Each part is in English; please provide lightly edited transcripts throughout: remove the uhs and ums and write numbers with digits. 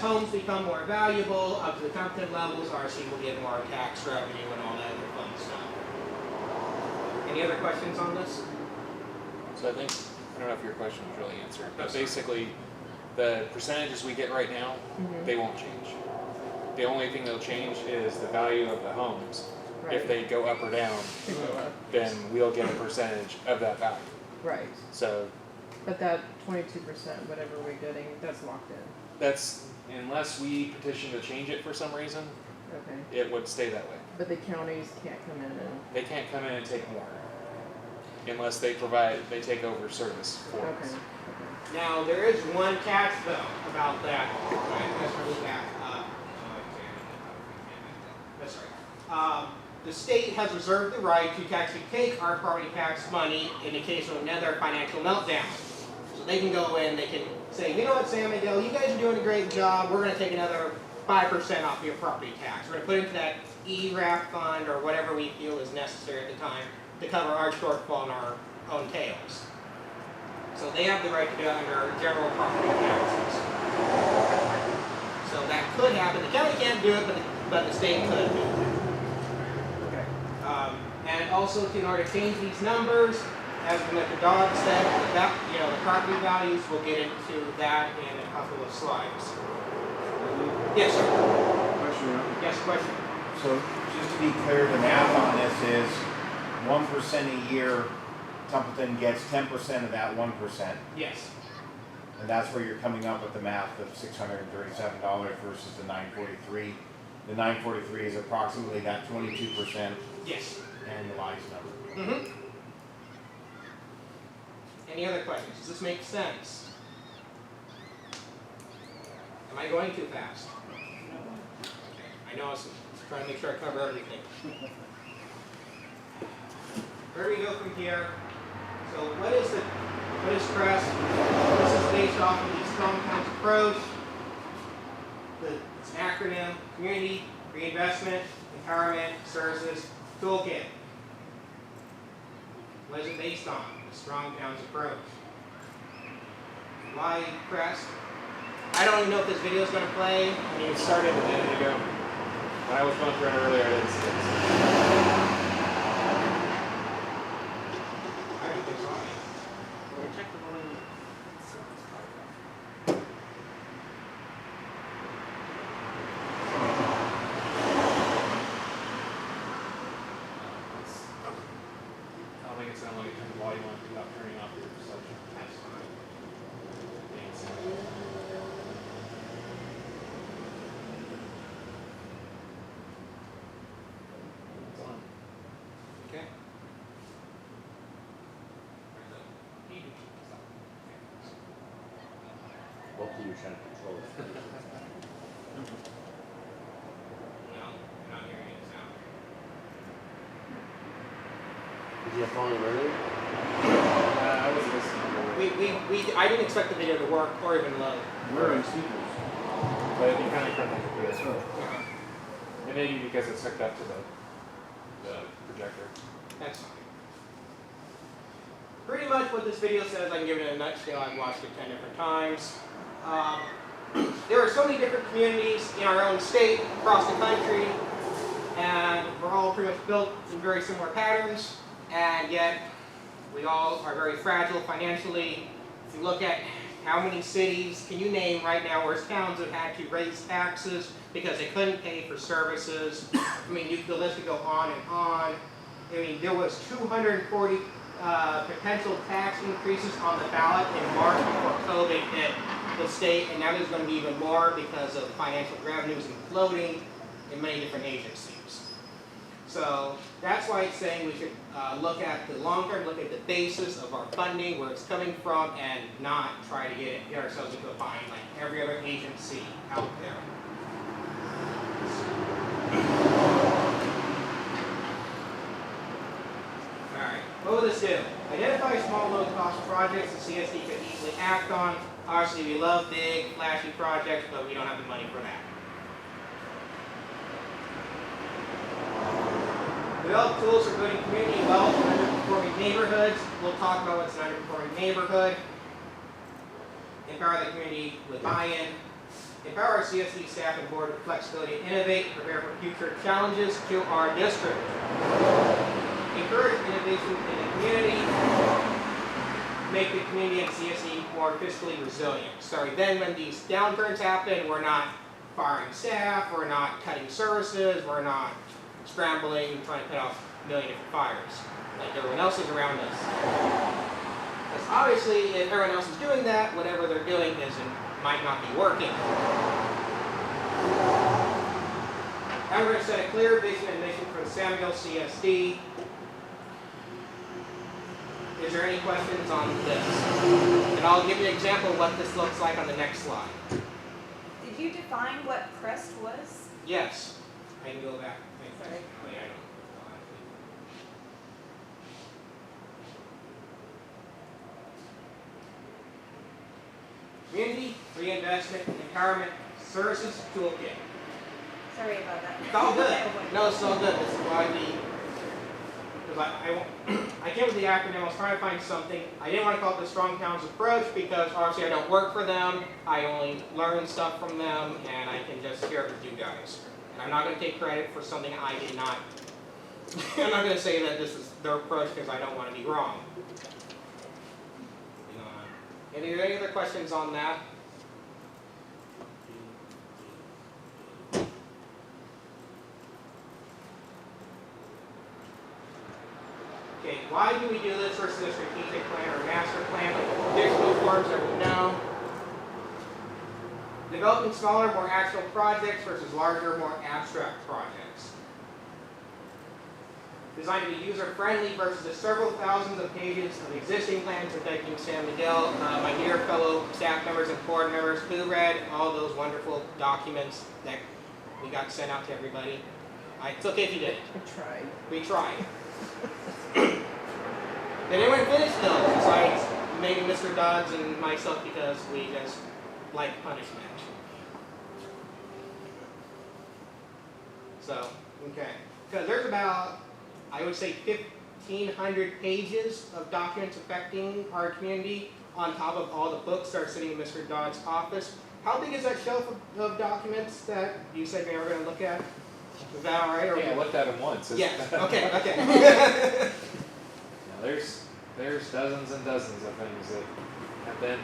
homes become more valuable up to the competent levels, RC will get more tax revenue and all that other fun stuff. Any other questions on this? So I think, I don't know if your question was really answered, but basically the percentages we get right now, they won't change. The only thing that'll change is the value of the homes. Right. If they go up or down, then we'll get a percentage of that value. Right. So But that 22%, whatever we're getting, that's locked in. that's, unless we petition to change it for some reason, Okay. it would stay that way. But the counties can't come in and. They can't come in and take more unless they take over service for Okay. us. Now, there is one catch though about that. Let's remove that. That's right. The state has reserved the right to actually take our property tax money in the case of another financial meltdown. So they can go in, they can say, you know what, San Miguel, you guys are doing a great job. We're going to take another 5% off your property tax. We're going to put it into that ERAF fund or whatever we feel is necessary at the time to cover our shortfall in our own tails. So they have the right to do it under general property taxes. So that could happen. The county can't do it, but the state could do it. Okay. And also, in order to change these numbers, as Mr. Dodd said, the property values, we'll get into that in a couple of slides. Yes, sir. Question. Yes, question. So just to be clear, the math on this is 1% a year. Templeton gets 10% of that 1%, Yes. and that's where you're coming up with the math of $637 versus the $943. The $943 is approximately that 22% Yes. annualized number. Any other questions? Does this make sense? Am I going too fast? I know I was trying to make sure I cover everything. Where do we go from here? So what is CREST? This is based off of the Strong Towns approach. It's an acronym: Community Reinvestment Empowerment Services Toolkit. What is it based on? The Strong Towns approach. Why CREST? I don't even know if this video is going to play. I mean, it started a minute ago. When I was going through it earlier, I didn't see it. Hopefully you're trying to control it. No, I'm not hearing it sound. Did you have volume earlier? I was listening. I didn't expect the video to work or even load. We're in speakers. But it'd be kind of friendly to this. And maybe because it's hooked up to the projector. That's fine. Pretty much what this video says, I can give it in a nutshell. I've watched it 10 different times. There are so many different communities in our own state, across the country, and we're all pretty much built in very similar patterns, and yet we all are very fragile financially. If you look at how many cities can you name right now where towns have had to raise taxes because they couldn't pay for services? I mean, the list could go on and on. I mean, there was 240 potential tax increases on the ballot in March before COVID hit the state, and now there's going to be even more because of financial revenues imploding in many different agencies. So that's why it's saying we should look at the long term, look at the basis of our funding, where it's coming from, and not try to get ourselves into a bind like every other agency out there. Alright, what will this do? Identify small low-cost projects the CSD could easily act on. Obviously, we love big, flashy projects, but we don't have the money for that. Develop tools for building community wealth in underperforming neighborhoods. We'll talk about what's an underperforming neighborhood. Empower the community with buy-in. empower our CSD staff and board with flexibility to innovate and prepare for future challenges to our district. Encourage innovation in the community. Make the community and CSD more fiscally resilient. So then when these downturns happen, we're not firing staff, we're not cutting services, we're not scrambling, trying to put out a million different fires like everyone else is around us. Because obviously, if everyone else is doing that, whatever they're doing might not be working. Now we're going to set a clear vision and mission for the Samuel CSD. Is there any questions on this? And I'll give you an example of what this looks like on the next slide. Did you define what CREST was? Yes, I can go back. Sorry. Oh, yeah, I know. Community Reinvestment Empowerment Services Toolkit. Sorry about that. It's all good. No, it's all good. This is why because I came with the acronym. I was trying to find something. I didn't want to call it the Strong Towns approach because obviously I don't work for them. I only learn stuff from them, and I can just share it with you guys. And I'm not going to take credit for something I did not. I'm not going to say that this is their approach because I don't want to be wrong. Are there any other questions on that? Okay, why do we do this versus a strategic plan or a master plan, like traditional forms that we know? Developing smaller, more actual projects versus larger, more abstract projects. Designed to be user-friendly versus the several thousands of pages of existing plans protecting San Miguel. My dear fellow staff members and board members who read all those wonderful documents that we got sent out to everybody. It's okay if you didn't. I tried. We tried. Did anyone finish those besides maybe Mr. Dodds and myself because we just like punishment? So, okay. Because there's about, I would say, 1,500 pages of documents affecting our community on top of all the books that are sitting in Mr. Dodd's office. How big is that shelf of documents that you said you're ever going to look at? Is that all right? Or Yeah, I looked at them once. Yes. Okay. Okay. Yeah, there's dozens and dozens of things that have been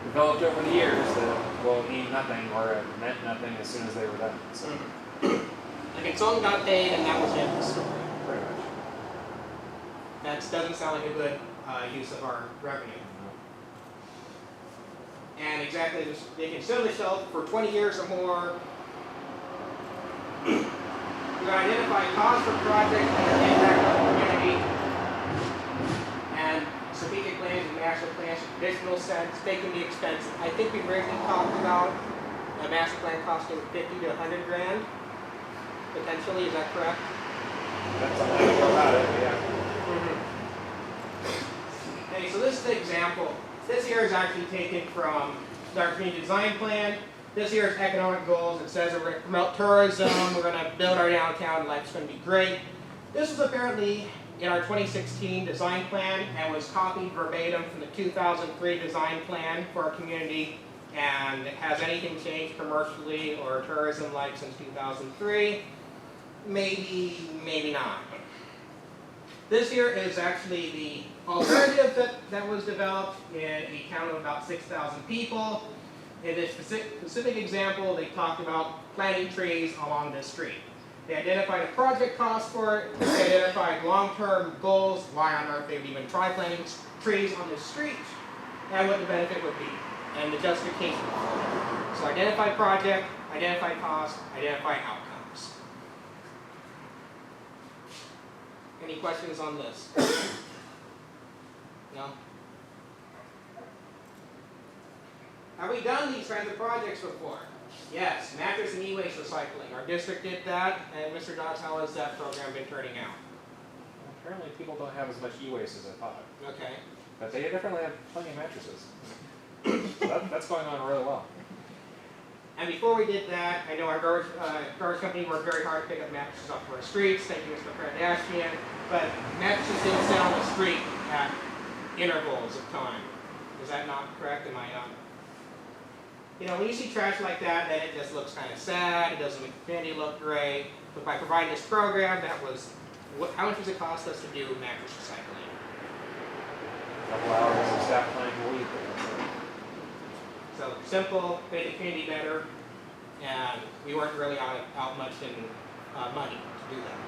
developed over the years that will mean nothing or have meant nothing as soon as they were done. So A consultant got paid and that was it. pretty much. That doesn't sound like a good use of our revenue. And exactly, they can sit on the shelf for 20 years or more. You're going to identify costs for projects that impact our community. And strategic plans and master plans in traditional sense, they can be expensive. I think we've originally talked about a master plan costing 50 to 100 grand. Potentially, is that correct? That's something I know about it, yeah. Okay, so this is the example. This here is actually taken from our community design plan. This here is economic goals. It says that we're going to promote tourism, we're going to build our downtown, life's going to be great. This was apparently in our 2016 design plan and was copied verbatim from the 2003 design plan for our community. And has anything changed commercially or tourism-like since 2003? Maybe, maybe not. This here is actually the alternative that was developed in a town of about 6,000 people. In this specific example, they talked about planting trees along this street. They identified a project cost for it. They identified long-term goals, why on earth they would even try planting trees on this street, and what the benefit would be, and the justification for it. So identify project, identify cost, identify outcomes. Any questions on this? No? Have we done these kinds of projects before? Yes, mattress and e-waste recycling. Our district did that, and Mr. Dodds, how has that program been turning out? Apparently people don't have as much e-waste as I thought. Okay. But they definitely have plenty of mattresses. So that's going on really well. And before we did that, I know our garbage company worked very hard to pick up mattresses off our streets. Thank you, Mr. Kardashian. But mattresses didn't sit on the street at intervals of time. Is that not correct? Am I You know, when you see trash like that, then it just looks kind of sad. It doesn't make the community look great. But by providing this program, that was, how much does it cost us to do mattress recycling? A couple hours of staff planning a week. So simple, made the community better, and we weren't really out much in money to do that.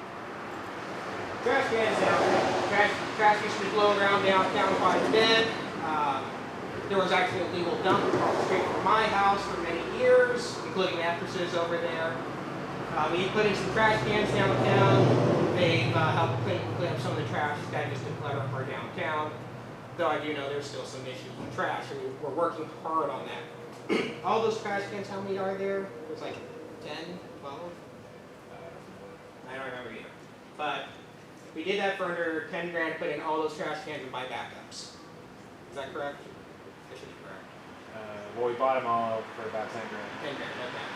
Trash cans down. Trash used to be blown around downtown quite a bit. There was actually a legal dump across the street from my house for many years, including mattresses over there. We put in some trash cans downtown. They've helped clean up some of the trash that used to clutter up our downtown. Though I do know there's still some issues with trash, and we're working hard on that. All those trash cans, how many are there? There's like 10, 12? I don't remember either. But we did that for under 10 grand, put in all those trash cans and buy backups. Is that correct? That should be correct. Well, we bought them all for about 10 grand. 10 grand, okay.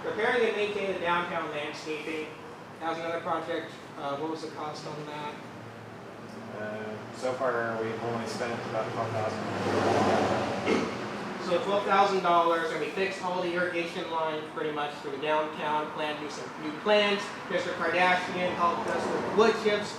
Repairing and maintaining the downtown landscaping. That was another project. What was the cost on that? So far, we've only spent about $12,000. So $12,000, and we fixed all the irrigation lines pretty much for the downtown. Planned to do some new plants. Mr. Kardashian helped us with wood chips,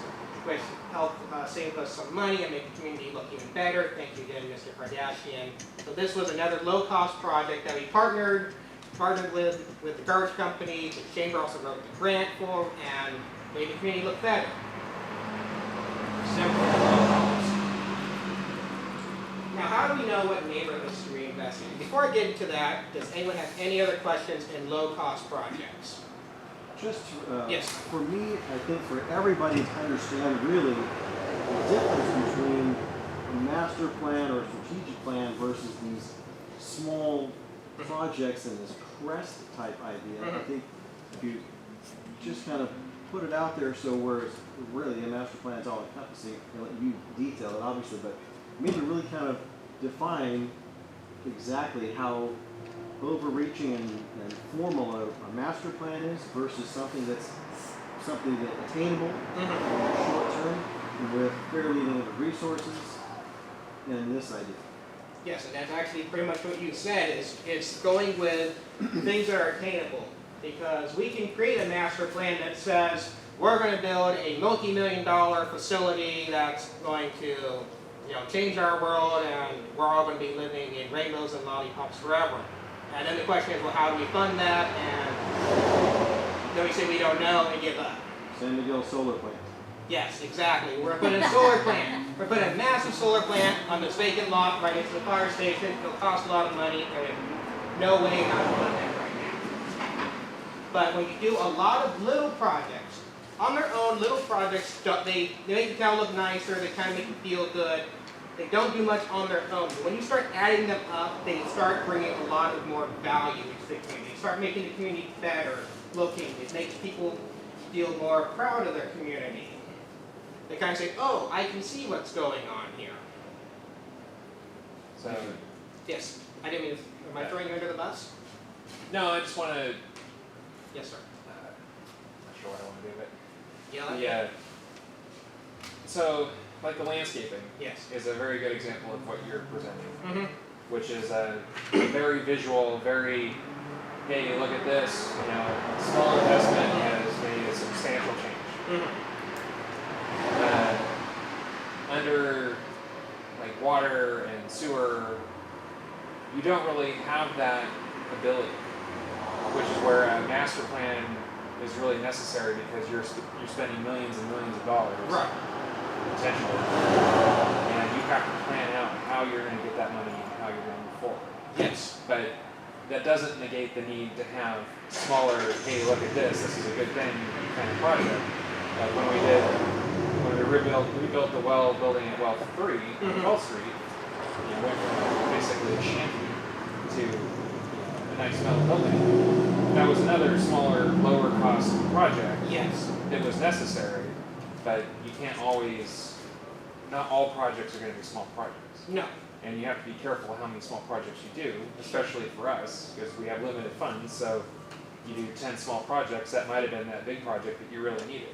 which helped save us some money and make the community look even better. Thank you again, Mr. Kardashian. So this was another low-cost project that we partnered with the garbage company. The chamber also wrote the grant for, and made the community look better. Simple and low cost. Now, how do we know what neighborhoods to reinvest in? Before I get into that, does anyone have any other questions in low-cost projects? Just Yes. for me, I think for everybody to understand really the difference between a master plan or a strategic plan versus these small projects and this CREST type idea. I think if you just kind of put it out there, so where it's really a master plan is all encompassing, and let you detail it obviously, but maybe really kind of define exactly how overreaching and formal a master plan is versus something that's attainable in the short term with fairly limited resources and this idea. Yes, and that's actually pretty much what you said, is it's going with things that are attainable. Because we can create a master plan that says, we're going to build a multi-million-dollar facility that's going to, change our world, and we're all going to be living in rainbows and lollipops forever. And then the question is, well, how do we fund that? And then we say we don't know and give up. San Miguel solar plant. Yes, exactly. We're putting a solar plant. We're putting a massive solar plant on this vacant lot right next to the fire station. It'll cost a lot of money, and we have no way how to fund that right now. But when you do a lot of little projects, on their own, little projects, they make the town look nicer, they kind of make you feel good. They don't do much on their own. But when you start adding them up, they start bringing a lot of more value into the community. They start making the community better looking. It makes people feel more proud of their community. They kind of say, oh, I can see what's going on here. So, Yes, I didn't mean to, am I throwing you under the bus? no, I just want to, Yes, sir. not sure what I want to do, but Yeah? yeah. So, like the landscaping Yes. is a very good example of what you're presenting, Mm-hmm. which is a very visual, very, hey, look at this, small investment has made a substantial change. Mm-hmm. Under like water and sewer, you don't really have that ability, which is where a master plan is really necessary because you're spending millions and millions of dollars, Right. potentially, and you have to plan out how you're going to get that money and how you're going to move forward. Yes. But that doesn't negate the need to have smaller, hey, look at this is a good thing kind of project. Like when we rebuilt the well building at Well 3 on 12th Street, went from basically a shanty to a nice metal building. That was another smaller, lower cost project. Yes. It was necessary, but you can't always, not all projects are going to be small projects. No. And you have to be careful how many small projects you do, especially for us, because we have limited funds, so you do 10 small projects, that might have been that big project that you really needed.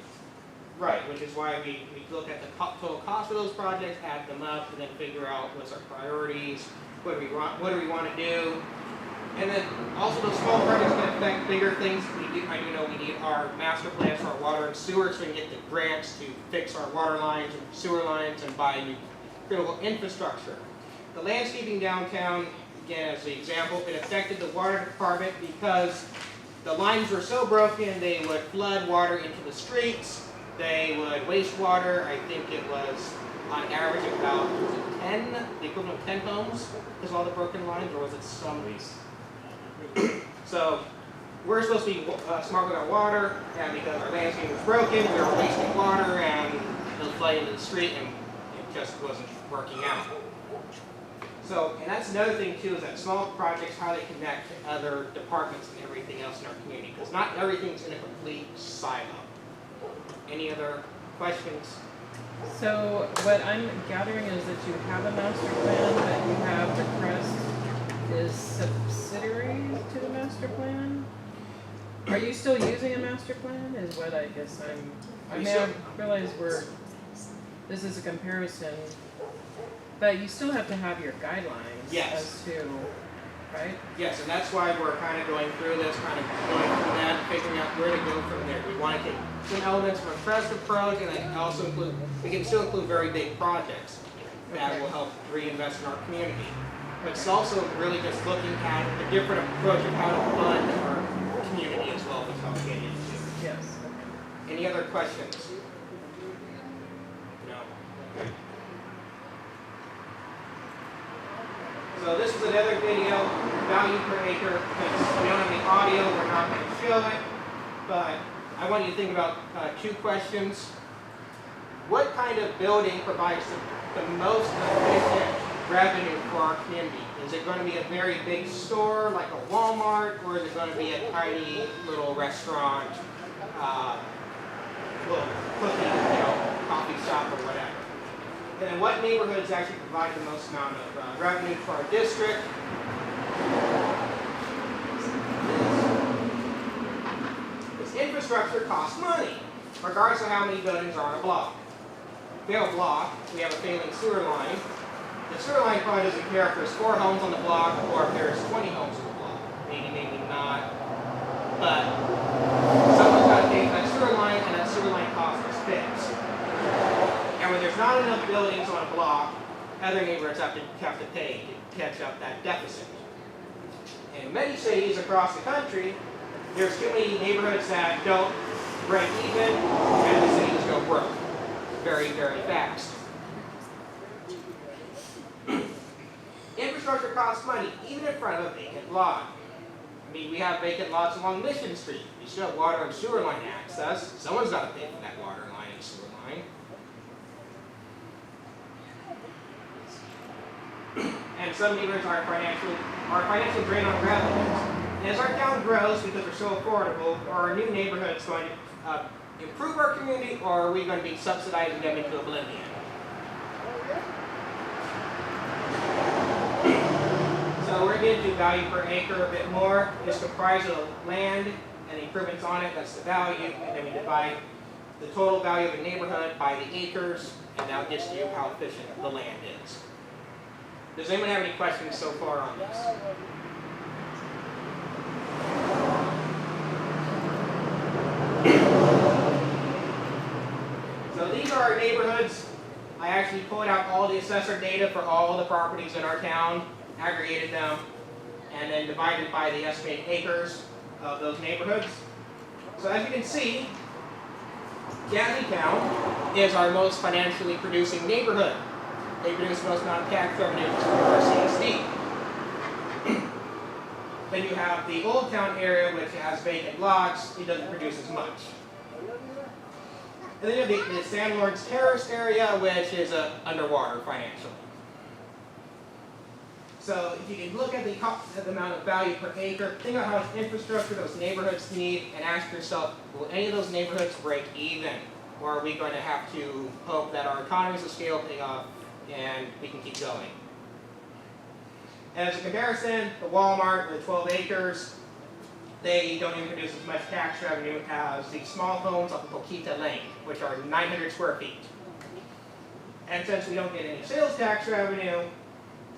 Right, which is why we look at the total cost of those projects, add them up, and then figure out what's our priorities, what do we want to do. And then also those small projects can affect bigger things. I do know we need our master plans for our water and sewer, so we can get the grants to fix our water lines and sewer lines and buy new critical infrastructure. The landscaping downtown, again as the example, it affected the water department because the lines were so broken they would flood water into the streets. They would waste water. I think it was on average about, was it 10, the equivalent of 10 homes because of all the broken lines, or was it some? Lease. So we're supposed to be smart with our water, and because our landscape was broken, we were wasting water and it was flooding into the street, and it just wasn't working out. So, and that's another thing too, is that small projects, how they connect to other departments and everything else in our community, because not everything's in a complete silo. Any other questions? So what I'm gathering is that you have a master plan, but you have the CREST is subsidiary to the master plan? Are you still using a master plan is what I guess I mean, I realize this is a comparison, but you still have to have your guidelines Yes. as to, right? Yes, and that's why we're kind of going through this, kind of going through that, figuring out where to go from there. We want to take some elements from a CREST approach, and then also include, we can still include very big projects that will help reinvest in our community. But it's also really just looking at a different approach of how to fund our community as well, which I'll get into. Yes. Any other questions? No. Okay. So this is another video, value per acre, because we don't have any audio, we're not going to show it, but I want you to think about two questions. What kind of building provides the most efficient revenue for our community? Is it going to be a very big store like a Walmart, or is it going to be a tiny little restaurant, little cookie, coffee shop or whatever? And then what neighborhoods actually provide the most amount of revenue for our district? This infrastructure costs money, regardless of how many buildings are on a block. If we have a block, we have a failing sewer line. The sewer line probably doesn't care if there's 4 homes on the block or if there's 20 homes on the block. Maybe, maybe not. But someone's got to pay for that sewer line, and that sewer line cost is fixed. And when there's not enough buildings on a block, other neighborhoods have to pay to catch up that deficit. In many cities across the country, there's too many neighborhoods that don't break even, and the cities go broke very, very fast. Infrastructure costs money, even in front of a vacant lot. I mean, we have vacant lots along Mission Street. You still have water and sewer line access. Someone's got to pay for that water line and sewer line. And some neighborhoods are financially drained on revenues. And as our town grows, because we're so affordable, are our new neighborhoods going to improve our community, or are we going to be subsidizing them into oblivion? So we're going to do value per acre a bit more. It's comprised of land and the improvements on it, that's the value, and then we divide the total value of the neighborhood by the acres, and that gets you how efficient the land is. Does anyone have any questions so far on this? So these are our neighborhoods. I actually pulled out all the assessor data for all the properties in our town, aggregated them, and then divided by the estimated acres of those neighborhoods. So as you can see, Gatleytown is our most financially producing neighborhood. They produce the most amount of tax revenue for our CSD. Then you have the Old Town area, which has vacant lots. It doesn't produce as much. And then you have the San Lawrence Terrace area, which is underwater financially. So if you can look at the amount of value per acre, think about how much infrastructure those neighborhoods need, and ask yourself, will any of those neighborhoods break even? Or are we going to have to hope that our economies of scale pay off and we can keep going? And as a comparison, the Walmart, the 12 acres, they don't even produce as much tax revenue as the small homes off of Poquita Lane, which are 900 square feet. And since we don't get any sales tax revenue,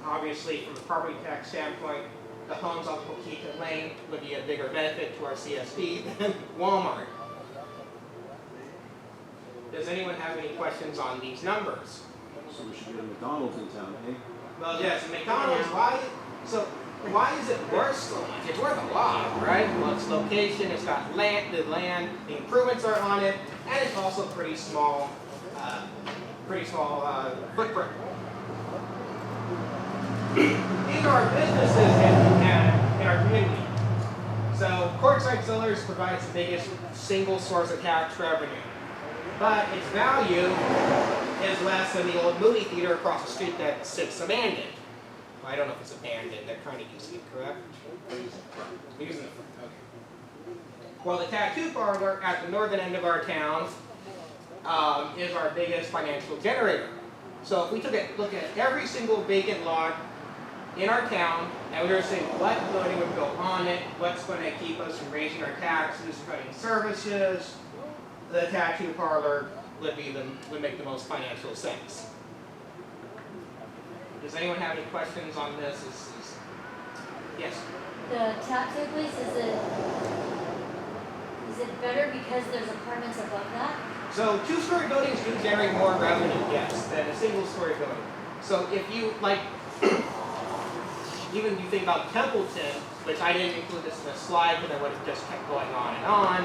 obviously from a property tax standpoint, the homes off Poquita Lane would be a bigger benefit to our CSD than Walmart. Does anyone have any questions on these numbers? So we should get a McDonald's in town, eh? Well, yes, McDonald's, why is it worth so much? It's worth a lot, right? Well, its location, it's got land, the improvements are on it, and it's also pretty small footprint. These are our businesses in our community. So, courtside sellers provides the biggest single source of tax revenue. But its value is less than the old movie theater across the street that sits abandoned. Well, I don't know if it's abandoned, they're kind of using it, correct? Using it, okay. Well, the tattoo parlor at the northern end of our town is our biggest financial generator. So if we took a look at every single vacant lot in our town, and we were saying what building would go on it, what's going to keep us from raising our taxes, cutting services, the tattoo parlor would make the most financial sense. Does anyone have any questions on this? Yes? The tattoo place, is it better because there's apartments above that? So two-story buildings do generate more revenue, yes, than a single-story building. So if you, like, even if you think about Templeton, which I didn't include this in the slide because I would have just kept going on and on,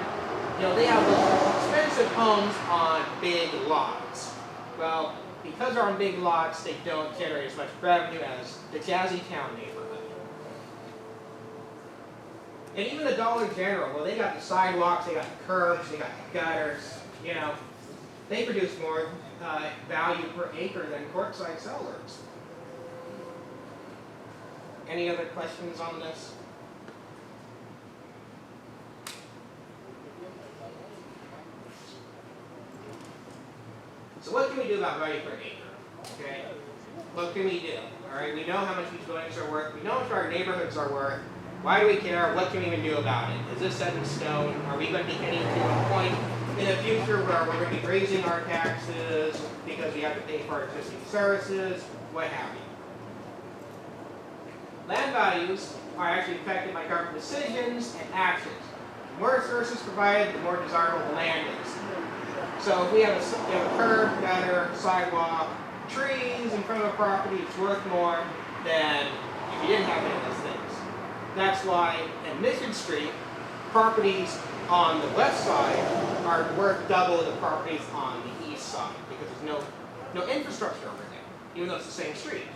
you know, they have those expensive homes on big lots. Well, because they're on big lots, they don't generate as much revenue as the Jazzy Town neighborhood. And even the Dollar General, well, they got the sidewalks, they got the curbs, they got the gutters, you know, they produce more value per acre than courtside sellers. Any other questions on this? So what can we do about value per acre? Okay, what can we do? All right, we know how much these buildings are worth. We know how much our neighborhoods are worth. Why do we care? What can we even do about it? Is this set in stone? Are we going to be heading to a point in the future where we're going to be raising our taxes because we have to pay for our existing services? What have you? Land values are actually affected by government decisions and actions. The more services provided, the more desirable the land is. So if we have a curb, gutter, sidewalk, trees in front of a property, it's worth more than if you didn't have any of those things. That's why in Mission Street, properties on the west side are worth double the properties on the east side because there's no infrastructure over there, even though it's the same street.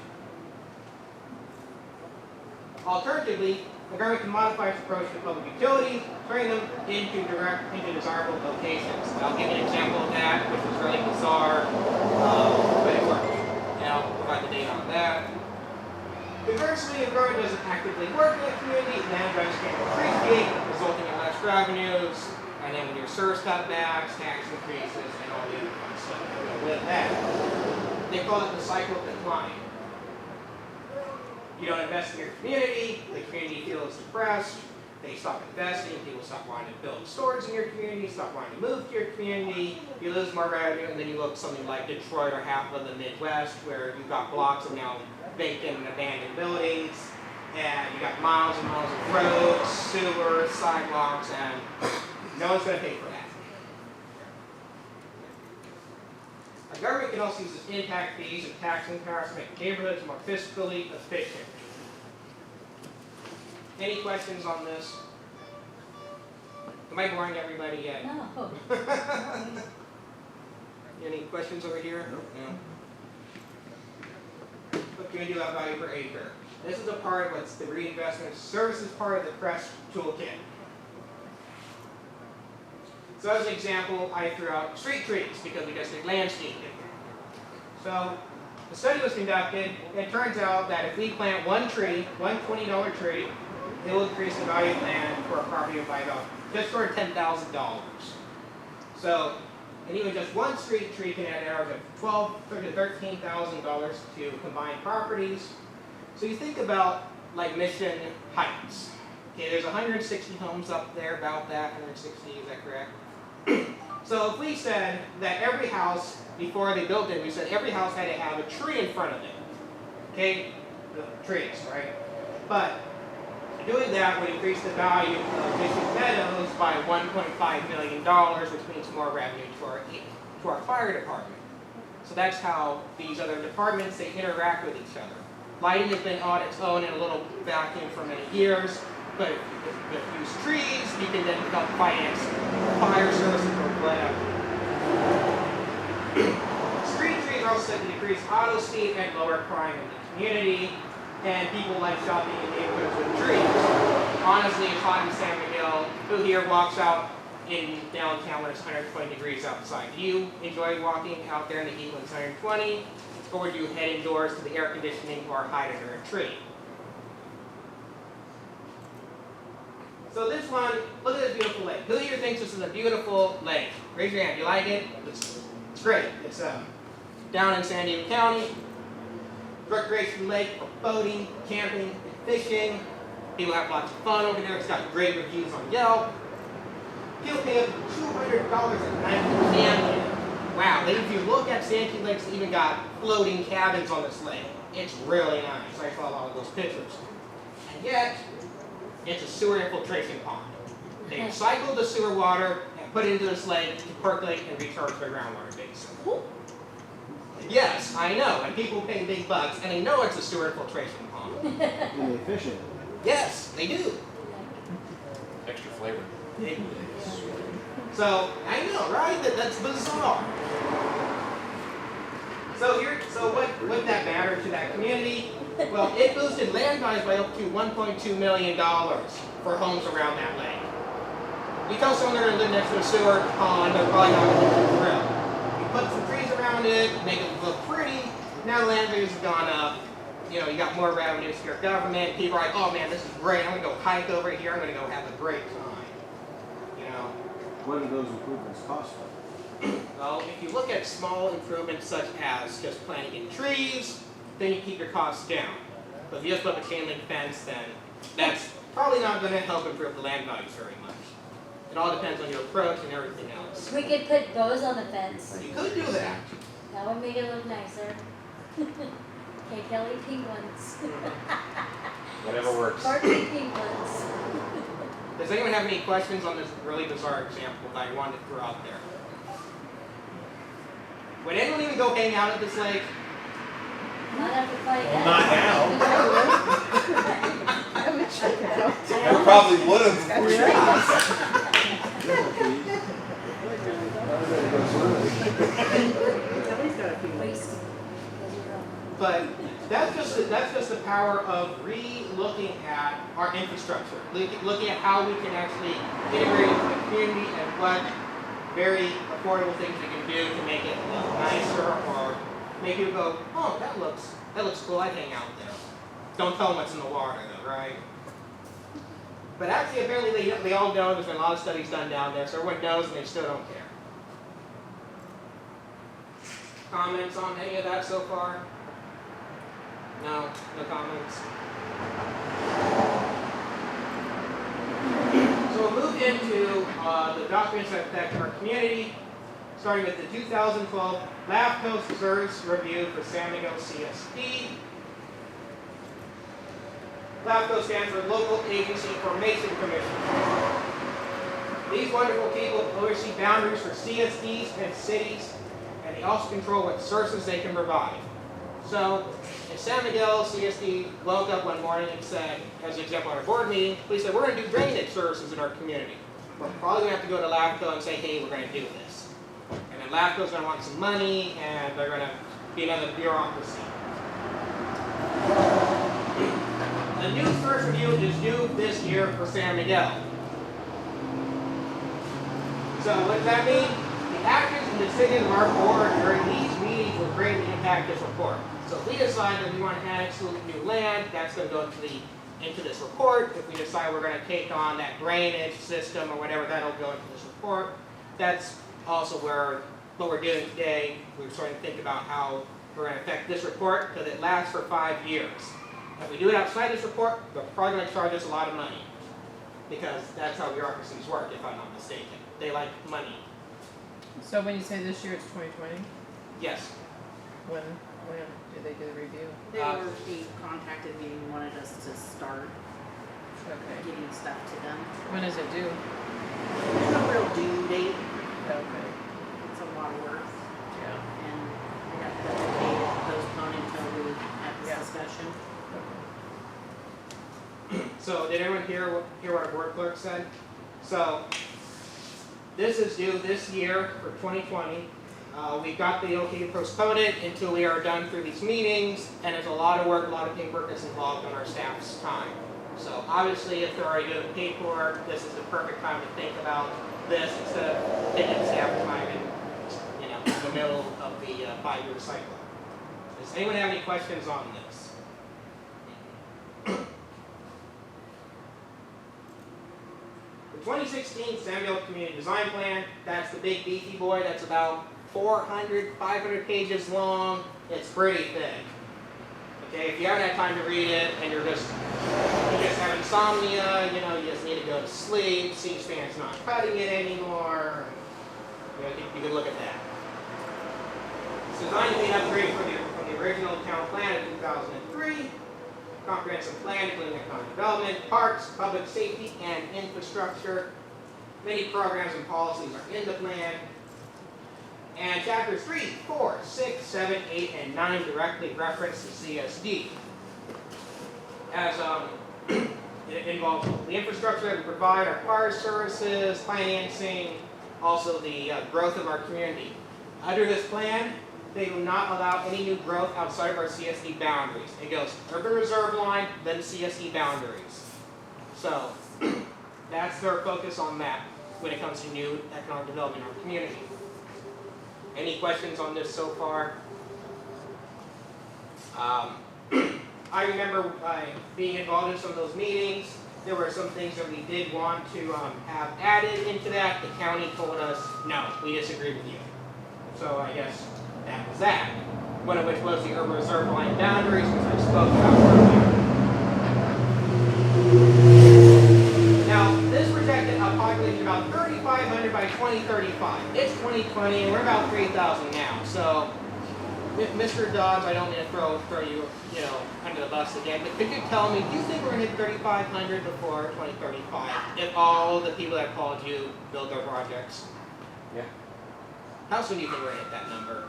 Alternatively, the government can modify its approach to public utilities, turning them into desirable locations. And I'll give you an example of that, which is really bizarre, but it works. And I'll provide the data on that. Conversely, if government doesn't actively work in the community, land values can appreciate, resulting in less revenues, and then with your service cutbacks, tax increases, and all the other fun stuff that go with that. They call it the cycle of decline. You don't invest in your community, the community feels depressed, they stop investing, people stop wanting to build stores in your community, stop wanting to move to your community, you lose more revenue, and then you look at something like Detroit or half of the Midwest, where you've got blocks of now vacant and abandoned buildings, and you got miles and miles of roads, sewers, sidewalks, and no one's going to pay for that. Our government can also use its impact fees and taxing powers to make neighborhoods more fiscally efficient. Any questions on this? Am I boring everybody yet? No. Any questions over here? No. What can we do about value per acre? This is a part of what's the reinvestment services part of the CREST toolkit. So as an example, I threw out street trees because we just did landscaping. So the study was conducted, and it turns out that if we plant one tree, one $20 tree, it will increase the value of land for a property by about just over $10,000. So, and even just one street tree can add an average of $12,000 to $13,000 to combined properties. So you think about like Mission Heights. Okay, there's 160 homes up there, about that, 160, is that correct? So if we said that every house, before they built it, we said every house had to have a tree in front of it. Okay, the trees, right? But doing that would increase the value of Mission Meadows by $1.5 million, which means more revenue to our fire department. So that's how these other departments, they interact with each other. Lighting has been on its own in a little vacuum for many years, but if you use trees, you can then help finance fire services or whatever. Street trees are also said to decrease auto speed and lower crime in the community, and people like shopping in neighborhoods with trees. Honestly, it's hot in San Miguel. Who here walks out in downtown when it's 120 degrees outside? Do you enjoy walking out there in the heat when it's 120? Or do you head indoors to the air conditioning or hide under a tree? So this one, look at this beautiful lake. Who here thinks this is a beautiful lake? Raise your hand. You like it? It's great. It's down in San Diego County. Recreation lake for boating, camping, and fishing. People have lots of fun over there. It's got great reviews on Yelp. People pay up to $200 a night for camping. Wow, if you look at Santee Lake's even got floating cabins on this lake. It's really nice. I saw a lot of those pictures. And yet, it's a sewer infiltration pond. They recycle the sewer water and put it into this lake to percolate and recharge the groundwater basin. Yes, I know, and people pay big bucks, and they know it's a sewer infiltration pond. And they fish it. Yes, they do. Extra flavor. So, I know, right? That's bizarre. So what that matter to that community? Well, it boosted land values by up to $1.2 million for homes around that lake. You tell someone they're going to live next to a sewer pond, they're probably not going to live thrill. You put some trees around it, make it look pretty, now the land values have gone up. You know, you got more revenues for your government. People are like, oh man, this is great. I'm going to go hike over here. I'm going to go have a great time. You know? What do those improvements cost? Well, if you look at small improvements such as just planting in trees, then you keep your costs down. But if you just put up a chain link fence, then that's probably not going to help improve the land values very much. It all depends on your approach and everything else. We could put bows on the fence. You could do that. That would make it look nicer. Okay, Kelly, pink ones. Whatever works. Sparkly pink ones. Does anyone have any questions on this really bizarre example that I wanted to throw out there? Would anyone even go hang out at this lake? Not after fighting. Well, not now. I would check it out. I probably would have. But that's just the power of re-looking at our infrastructure, looking at how we can actually integrate into the community and what very affordable things we can do to make it look nicer or make people go, oh, that looks cool, I'd hang out there. Don't tell them what's in the water though, right? But actually, apparently they all know. There's been a lot of studies done down there, so everyone knows and they still don't care. Comments on any of that so far? No? No comments? So we'll move into the documents that affect our community, starting with the 2012 LAFCO Service Review for San Miguel CSD. LAFCO stands for Local Agency Formation Commission. These wonderful people oversee boundaries for CSDs and cities, and they also control what services they can provide. So, in San Miguel, CSD woke up one morning and said, as an example at our board meeting, we said, we're going to do drainage services in our community. We're probably going to have to go to LAFCO and say, hey, we're going to do this. And then LAFCO's going to want some money, and they're going to be another bureaucracy. The new first review is due this year for San Miguel. So what does that mean? The actions and decisions of our board during these meetings will greatly impact this report. So if we decide that we want to annex new land, that's going to go into this report. If we decide we're going to take on that drainage system or whatever, that'll go into this report. That's also where what we're doing today, we're starting to think about how we're going to affect this report because it lasts for 5 years. If we do it outside this report, they're probably going to charge us a lot of money. because that's how bureaucracies work, if I'm not mistaken. They like money. So when you say this year, it's 2020? Yes. When do they do the review? He contacted me and wanted us to start Okay. getting stuff to them. When is it due? There's no real due date. Okay. It's a lot of work, Yeah. and we have to pay it, postpone until we have this Yeah. discussion. So did everyone hear what our board clerk said? So this is due this year for 2020. We've got the okay to postpone it until we are done through these meetings, and there's a lot of work, a lot of paperwork that's involved on our staff's time. So obviously, if they're already doing the paperwork, this is the perfect time to think about this instead of taking staff time in the middle of the 5-year cycle. Does anyone have any questions on this? The 2016 Sanville Community Design Plan, that's the big beefy boy that's about 400, 500 pages long. It's pretty thick. Okay, if you haven't had time to read it and you just have insomnia, you just need to go to sleep, C-SPAN's not cutting it anymore, you can look at that. It's designed to be an upgrade from the original town plan of 2003. Comprehensive plan including economic development, parks, public safety, and infrastructure. Many programs and policies are in the plan. And chapters 3, 4, 6, 7, 8, and 9 directly reference the CSD. As it involves the infrastructure that we provide, our car services, financing, also the growth of our community. Under this plan, they will not allow any new growth outside of our CSD boundaries. It goes urban reserve line, then CSD boundaries. So that's their focus on that when it comes to new economic development in our community. Any questions on this so far? I remember being involved in some of those meetings. There were some things that we did want to have added into that. The county told us, no, we disagree with you. So I guess that was that. One of which was the urban reserve line boundaries, which I spoke about earlier. Now, this projected a population of about 3,500 by 2035. It's 2020, and we're about 3,000 now. So, Mr. Dodds, I don't mean to throw you, under the bus again, but could you tell me, do you think we're going to hit 3,500 before 2035 if all the people that called you build their projects? Yeah. How soon do you think we're going to hit that number?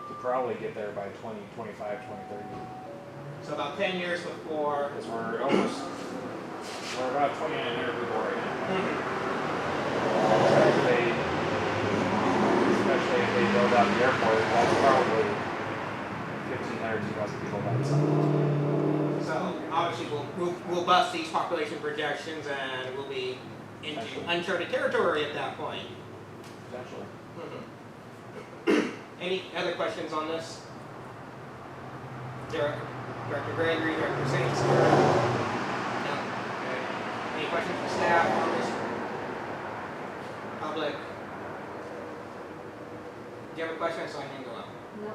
Could probably get there by 2025, 2030. So about 10 years before. Because we're about 29 people right now. Especially if they build out the airport, that's probably 1,500, 2,000 people by the summer. So obviously we'll bust these population projections and we'll be into uncharted territory at that point. Potentially. Any other questions on this? Director Gregory, Director Saints? No? Okay. Any questions for staff on this? Public? Do you have a question? So I can go up.